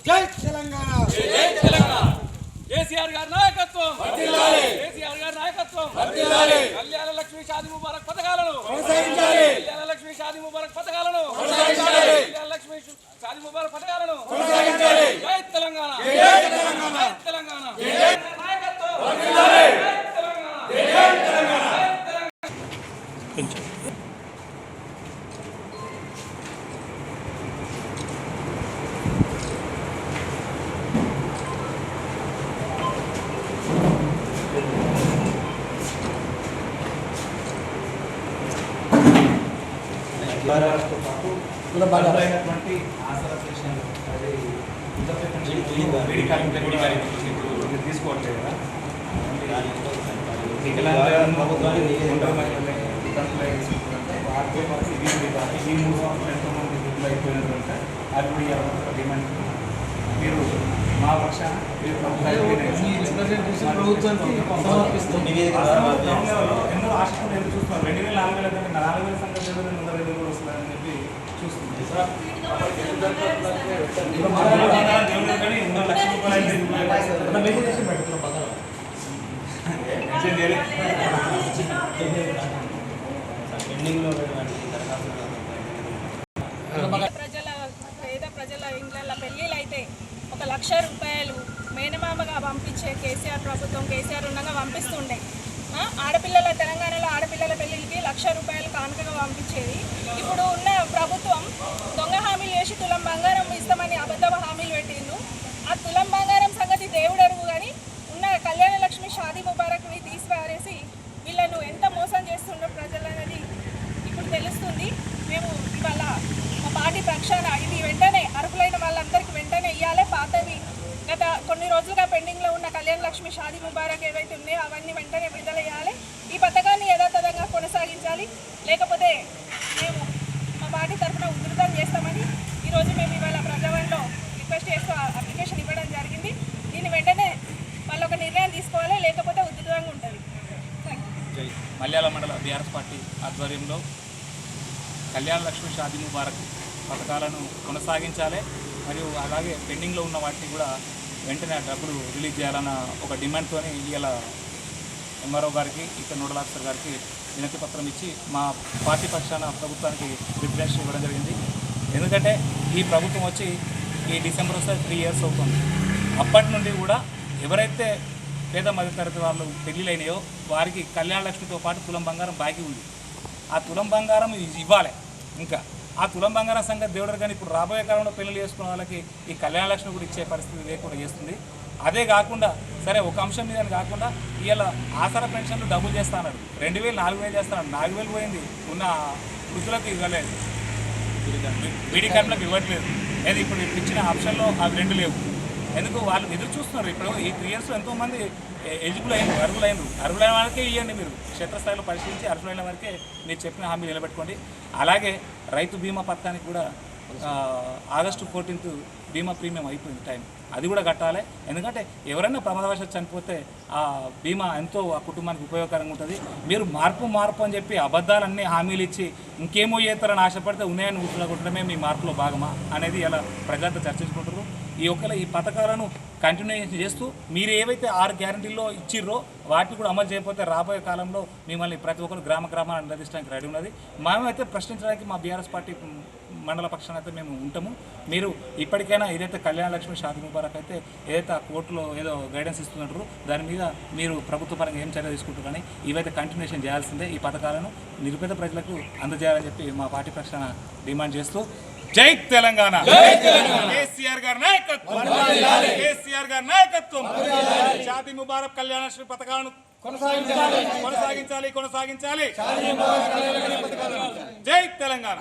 జై తెలంగాణ కేసీఆర్ గారి నాయకత్వం కేసీఆర్ గారి నాయకత్వం కళ్యాణ లక్ష్మి షాదీ ముబారక్ పథకాలను కళ్యాణ లక్ష్మి షాదీ ముబారక్ పథకాలను కళ్యాణ లక్ష్మి షాదీ ముబారక్ పథకాలను జై తెలంగాణ జై తెలంగాణ నాయకత్వం తీసుకోవట్లేదు కదా ఈ 3 సంవత్సరాలు ఎంతోమంది వృద్ధులు అయిపోయినటువంటి అది డిమాండ్ మీరు మా పక్షాన ఎన్నో ఆశలు ఎదురు చూస్తున్నాం. 2004 4000 సంఖ్య 4000 కూడా వస్తుందని చెప్పి చూస్తుంది. కానీ 3 లక్షల ప్రజల ఇండ్ల పెళ్ళిళ్ళు అయితే 1,00,000 రూపాయలు మేనమామగా పంపించే కేసీఆర్ ప్రభుత్వం కేసీఆర్ ఉండగా పంపిస్తుండే. ఆడపిల్లల తెలంగాణలో ఆడపిల్లల పెళ్ళిళ్ళకి 1,00,000 రూపాయలు కానుకగా పంపించేది. ఇప్పుడు ఉన్న ప్రభుత్వం దొంగ హామీలు చేసి తులం బంగారం ఇస్తామని అబద్ధ హామీలు పెట్టిండు. ఆ తులం బంగారం సంగతి దేవుడరువు కానీ ఉన్న కళ్యాణ లక్ష్మి షాదీ ముబారక్ని తీసిపారేసి వీళ్ళను ఎంత మోసం చేస్తుండో ప్రజలు అనేది ఇప్పుడు తెలుస్తుంది. మేము ఇవాళ మా పార్టీ పక్షాన ఇది వెంటనే అర్హులైన వాళ్ళందరికీ వెంటనే ఇవ్వాలి. పాతవి గత కొన్ని రోజులుగా పెండింగ్లో ఉన్న కళ్యాణ లక్ష్మి షాదీ ముబారక్ ఏవైతే ఉన్నాయో అవన్నీ వెంటనే విడుదల చేయాలి. ఈ పథకాన్ని యథాతథంగా కొనసాగించాలి. లేకపోతే మేము మా పార్టీ తరఫున ఉధృతం చేస్తామని ఈరోజు మేము ఇవాళ ప్రజావన్లో రిక్వెస్ట్ చేస్తూ అప్లికేషన్ ఇవ్వడం జరిగింది. దీన్ని వెంటనే వాళ్ళు ఒక నిర్ణయం తీసుకోవాలి, లేకపోతే ఉధృతంగా ఉంటుంది. మల్యాల మండల బీఆర్ఎస్ పార్టీ ఆధ్వర్యంలో కళ్యాణ లక్ష్మి షాదీ ముబారక్ పథకాలను కొనసాగించాలి, మరియు అలాగే పెండింగ్లో ఉన్న వాటిని కూడా వెంటనే డబ్బులు రిలీజ్ చేయాలన్న ఒక డిమాండ్తో ఇవాళ ఎంఆర్ఓ గారికి ఇక్కడ నోడల్ ఆఫీసర్ గారికి వినతి పత్రం ఇచ్చి మా పార్టీ పక్షాన ప్రభుత్వానికి రిప్రజెంటేషన్ ఇవ్వడం జరిగింది. ఎందుకంటే ఈ ప్రభుత్వం వచ్చి ఈ డిసెంబర్ వస్తే 3 years అవుతుంది. అప్పటి నుండి కూడా ఎవరైతే పేద మధ్యతరగతి వాళ్ళు పెళ్ళిళ్ళైనాయో వారికి కళ్యాణ లక్ష్మితో పాటు తులం బంగారం బాకీ ఉంది. ఆ తులం బంగారం ఇవ్వాలి. ఇంకా ఆ తులం బంగారం సంగతి దేవుడు కానీ ఇప్పుడు రాబోయే కాలంలో పెళ్లి చేసుకున్న వాళ్ళకి ఈ కళ్యాణ లక్ష్మి కూడా ఇచ్చే పరిస్థితి లేకుండా చేస్తుంది. అదే కాకుండా సరే ఒక అంశం మీద కాకుండా ఇవాళ ఆసరా పెన్షన్లు డబ్బులు చేస్తా అన్నాడు. 2000 4000 చేస్తాడు. 4000 పోయింది. ఉన్న వృద్ధులకు ఇవ్వలేదు, బీడీ కార్డులకు ఇవ్వట్లేదు. లేదు ఇప్పుడు ఇచ్చిన ఆప్షన్లో అవి 2 లేవు. ఎందుకు వాళ్ళు ఎదురు చూస్తున్నారు. ఇప్పుడు ఈ 3 years ఎంతోమంది ఎలిజిబుల్ అయ్యారు, అర్హులైన వారికే ఇవ్వండి. మీరు క్షేత్రస్థాయిలో పరిశీలించి అర్హులైన వారికే మీరు చెప్పిన హామీ నిలబెట్టుకోండి. అలాగే రైతు బీమా పథకానికి కూడా August 14th బీమా ప్రీమియం అయిపోయింది టైం, అది కూడా కట్టాలి. ఎందుకంటే ఎవరైనా ప్రమాదవశాత్తు చనిపోతే ఆ బీమా ఎంతో ఆ కుటుంబానికి ఉపయోగకరంగా ఉంటుంది. మీరు మార్పు అని చెప్పి అబద్ధాలన్నీ హామీలు ఇచ్చి ఇంకేమో చేస్తారని ఆశపడితే ఉన్నాయని ఊపిరగొట్టడమే మీ మార్పులో భాగమా అనేది ఇలా ప్రజలంతా చర్చించుకుంటారు. ఈ పథకాలను కంటిన్యూషన్ చేస్తూ మీరు ఏవైతే 6 గ్యారంటీల్లో ఇచ్చిర్రో వాటిని కూడా అమలు చేయకపోతే రాబోయే కాలంలో మిమ్మల్ని ప్రతి ఒక్కరు గ్రామాన్ని నిలదీయడానికి రెడీ ఉన్నది. మేమైతే ప్రశ్నించడానికి మా బీఆర్ఎస్ పార్టీ మండల పక్షాన అయితే మేము ఉంటాము. మీరు ఇప్పటికైనా ఏదైతే కళ్యాణ లక్ష్మి షాదీ ముబారక్ అయితే ఏదైతే ఆ కోర్టులో ఏదో గైడెన్స్ ఇస్తున్నారు దాని మీద మీరు ప్రభుత్వ పరంగా ఏం చర్య తీసుకుంటారు కానీ ఇవైతే కంటిన్యూషన్ చేయాల్సిందే. ఈ పథకాలను నిరుపేద ప్రజలకు అందజేయాలని చెప్పి మా పార్టీ పక్షాన డిమాండ్ చేస్తూ జై తెలంగాణ, కేసీఆర్ గారి నాయకత్వం, కేసీఆర్ గారి నాయకత్వం. షాదీ ముబారక్ కళ్యాణ లక్ష్మి పథకాలను కొనసాగించాలి. జై తెలంగాణ.